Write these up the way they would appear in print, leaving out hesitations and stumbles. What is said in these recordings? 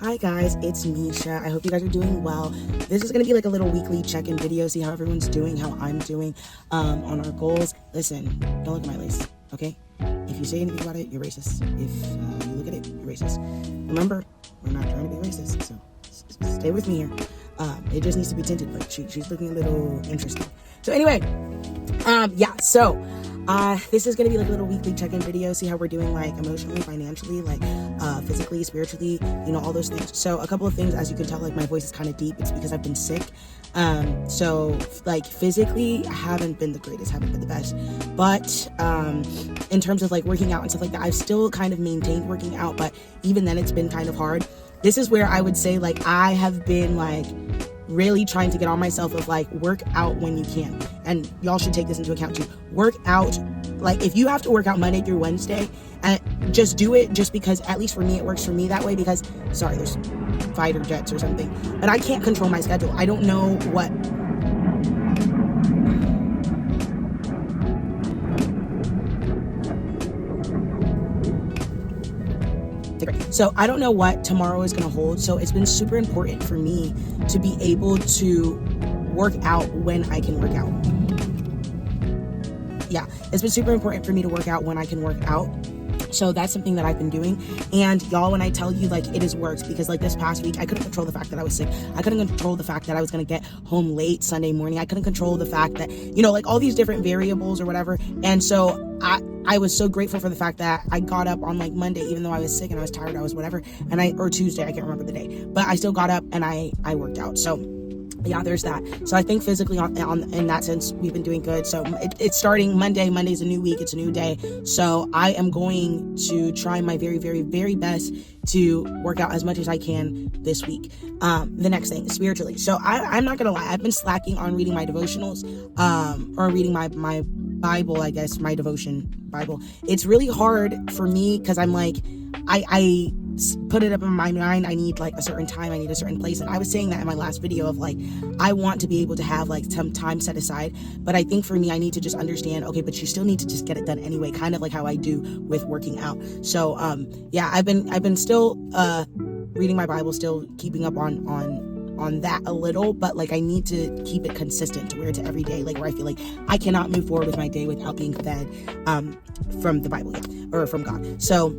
Hi guys, it's Misha. I hope you guys are doing well. This is going to be like a little weekly check-in video, see how everyone's doing, how I'm doing on our goals. Listen, don't look at my lace, okay? If you say anything about it, you're racist. If you look at it, you're racist. Remember, we're not trying to be racist, so stay with me here. It just needs to be tinted, but she's looking a little interesting. So anyway, this is going to be like a little weekly check-in video, see how we're doing, like emotionally, financially, like physically, spiritually, you know, all those things. So a couple of things, as you can tell, like my voice is kind of deep. It's because I've been sick. So like physically, I haven't been the greatest, haven't been the best. But in terms of like working out and stuff like that, I've still kind of maintained working out, but even then it's been kind of hard. This is where I would say like I have been like really trying to get on myself of like work out when you can, and y'all should take this into account too. Work out, like if you have to work out Monday through Wednesday, and just do it, just because at least for me it works for me that way, because sorry, there's fighter jets or something, but I can't control my schedule. I don't know what So I don't know what tomorrow is going to hold. So it's been super important for me to be able to work out when I can work out. Yeah, it's been super important for me to work out when I can work out. So that's something that I've been doing. And y'all, when I tell you, like, it has worked, because like this past week, I couldn't control the fact that I was sick. I couldn't control the fact that I was going to get home late Sunday morning. I couldn't control the fact that, you know, like all these different variables or whatever. And so I was so grateful for the fact that I got up on like Monday, even though I was sick and I was tired, I was whatever. Or Tuesday, I can't remember the day, but I still got up and I worked out. So yeah, there's that. So I think physically in that sense, we've been doing good. So it's starting Monday. Monday's a new week. It's a new day. So I am going to try my very, very, very best to work out as much as I can this week. The next thing, spiritually. So I'm not going to lie. I've been slacking on reading my devotionals, or reading my Bible, I guess, my devotion Bible. It's really hard for me because I'm like, I put it up in my mind, I need like a certain time, I need a certain place. And I was saying that in my last video of like, I want to be able to have like some time set aside, but I think for me, I need to just understand, okay, but you still need to just get it done anyway, kind of like how I do with working out. So I've been still reading my Bible, still keeping up on that a little, but like I need to keep it consistent to where it's every day, like where I feel like I cannot move forward with my day without being fed from the Bible, or from God. So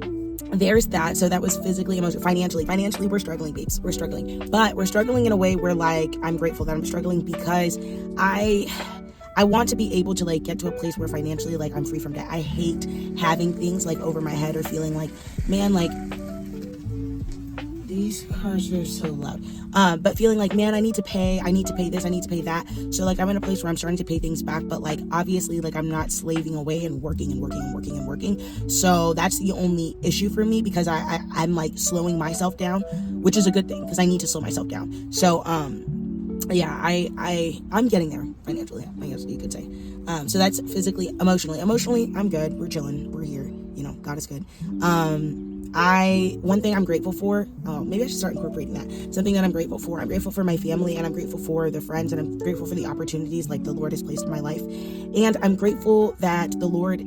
there's that. So that was physically, emotionally, financially we're struggling, babes. We're struggling, but we're struggling in a way where like I'm grateful that I'm struggling, because I want to be able to like get to a place where financially like I'm free from debt. I hate having things like over my head, or feeling like, man, like these cars are so loud. But feeling like, man, I need to pay this, I need to pay that. So like I'm in a place where I'm starting to pay things back, but like obviously like I'm not slaving away and working. So that's the only issue for me, because I'm like slowing myself down, which is a good thing because I need to slow myself down. So yeah, I'm getting there financially, I guess you could say. So that's physically. Emotionally I'm good. We're chilling. We're here. You know, God is good. One thing I'm grateful for, maybe I should start incorporating that. Something that I'm grateful for my family, and I'm grateful for the friends, and I'm grateful for the opportunities like the Lord has placed in my life. And I'm grateful that the Lord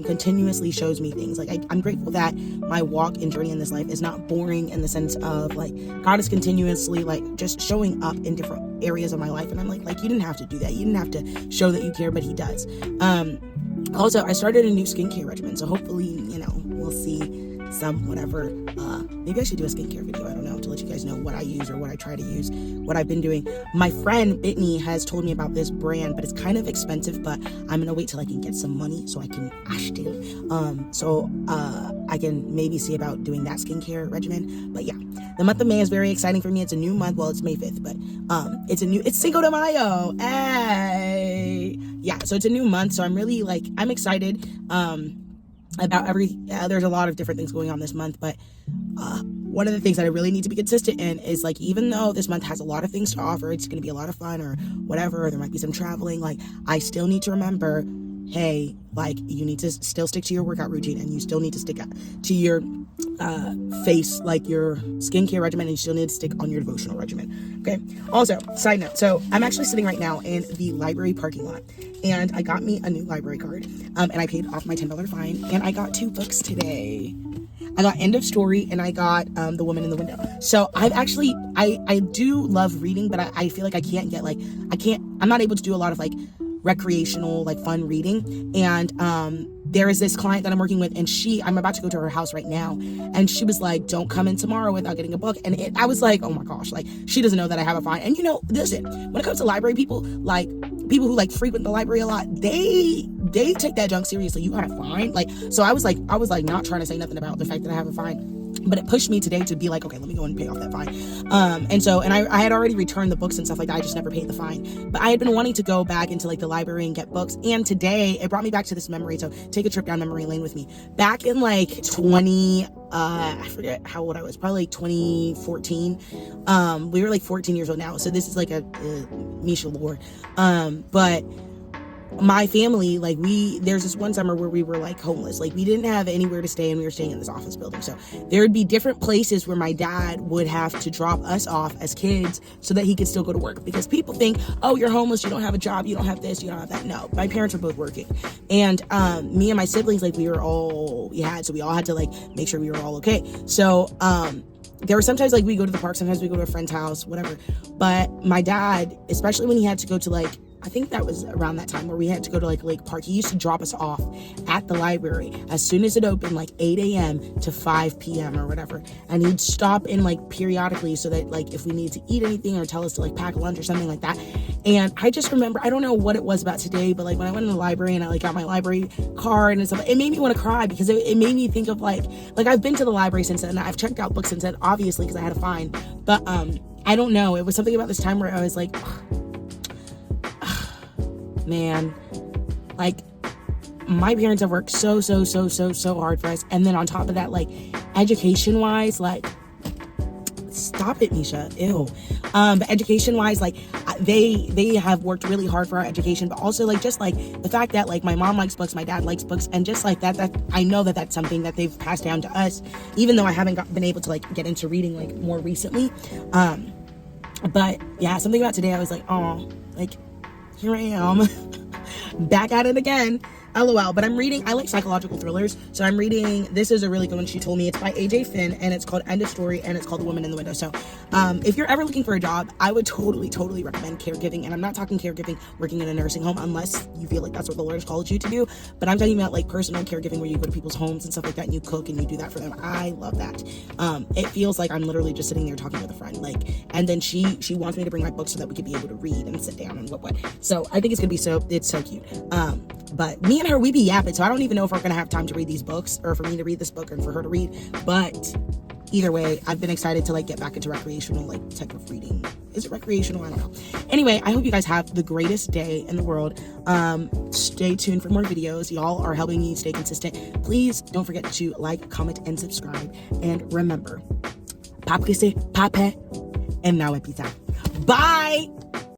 continuously shows me things. Like I'm grateful that my walk and journey in this life is not boring, in the sense of like God is continuously like just showing up in different areas of my life, and I'm like you didn't have to do that, you didn't have to show that you care, but he does. Also, I started a new skincare regimen, so hopefully, you know, we'll see some whatever. Maybe I should do a skincare video, I don't know, to let you guys know what I use or what I try to use, what I've been doing. My friend Bitney has told me about this brand, but it's kind of expensive, but I'm gonna wait till I can get some money so I can I can maybe see about doing that skincare regimen. But yeah, the month of May is very exciting for me. It's a new month. Well, it's May 5th, but it's Cinco de Mayo. Hey, yeah, so it's a new month, so I'm really like, I'm excited about there's a lot of different things going on this month, but one of the things that I really need to be consistent in is like, even though this month has a lot of things to offer, it's going to be a lot of fun or whatever, or there might be some traveling, like I still need to remember, hey, like you need to still stick to your workout routine, and you still need to stick to your face, like your skincare regimen, and you still need to stick on your devotional regimen. Okay. Also, side note, so I'm actually sitting right now in the library parking lot, and I got me a new library card, and I paid off my $10 fine, and I got 2 books today. I got End of Story, and I got The Woman in the Window. So I've actually, I do love reading, but I feel like I can't get like, I'm not able to do a lot of like recreational, like fun reading. And there is this client that I'm working with, and I'm about to go to her house right now, and she was like, don't come in tomorrow without getting a book. And I was like, oh my gosh, like, she doesn't know that I have a fine. And listen, when it comes to library people, like people who like frequent the library a lot, they take that junk seriously. You got a fine? Like, so I was like not trying to say nothing about the fact that I have a fine. But it pushed me today to be like, okay, let me go and pay off that fine. And I had already returned the books and stuff like that. I just never paid the fine. But I had been wanting to go back into like the library and get books. And today it brought me back to this memory. So take a trip down memory lane with me. Back in like I forget how old I was, probably like 2014. We were like 14 years old now. So this is like a Misha lore. But my family, like there's this one summer where we were like homeless. Like we didn't have anywhere to stay, and we were staying in this office building. So there would be different places where my dad would have to drop us off as kids so that he could still go to work. Because people think, oh, you're homeless, you don't have a job, you don't have this, you don't have that. No, my parents were both working. And me and my siblings, like so we all had to like make sure we were all okay. So there were sometimes like we go to the park, sometimes we go to a friend's house, whatever. But my dad, especially when he had to go to like, I think that was around that time where we had to go to like Lake Park. He used to drop us off at the library as soon as it opened, like 8 a.m. to 5 p.m. or whatever. And he'd stop in like periodically so that like if we needed to eat anything or tell us to like pack lunch or something like that. And I just remember, I don't know what it was about today, but like when I went in the library and I like got my library card and stuff, it made me want to cry because it made me think of like I've been to the library since then. I've checked out books since then, obviously, because I had a fine. But I don't know. It was something about this time where I was like, man, like my parents have worked so hard for us, and then on top of that, like education wise, like stop it, Misha, ew. But education wise, like they have worked really hard for our education, but also like just like the fact that like my mom likes books, my dad likes books, and just like that I know that that's something that they've passed down to us, even though I haven't been able to like get into reading like more recently. But yeah, something about today, I was like, oh, like here I am back at it again, LOL. But I like psychological thrillers, so I'm reading, this is a really good one she told me. It's by AJ Finn, and it's called End of Story, and it's called The Woman in the Window. So if you're ever looking for a job, I would totally recommend caregiving. And I'm not talking caregiving working in a nursing home unless you feel like that's what the Lord has called you to do, but I'm talking about like personal caregiving where you go to people's homes and stuff like that and you cook and you do that for them. I love that. It feels like I'm literally just sitting there talking with a friend, like, and then she wants me to bring my books so that we could be able to read and sit down and what. So I think it's gonna be it's so cute. But me and her, we be yapping, so I don't even know if we're gonna have time to read these books, or for me to read this book and for her to read. But either way, I've been excited to like get back into recreational like type of reading. Is it recreational? I don't know. Anyway, I hope you guys have the greatest day in the world. Stay tuned for more videos. Y'all are helping me stay consistent. Please don't forget to like, comment, and subscribe. And remember, pape, and now episode. Bye.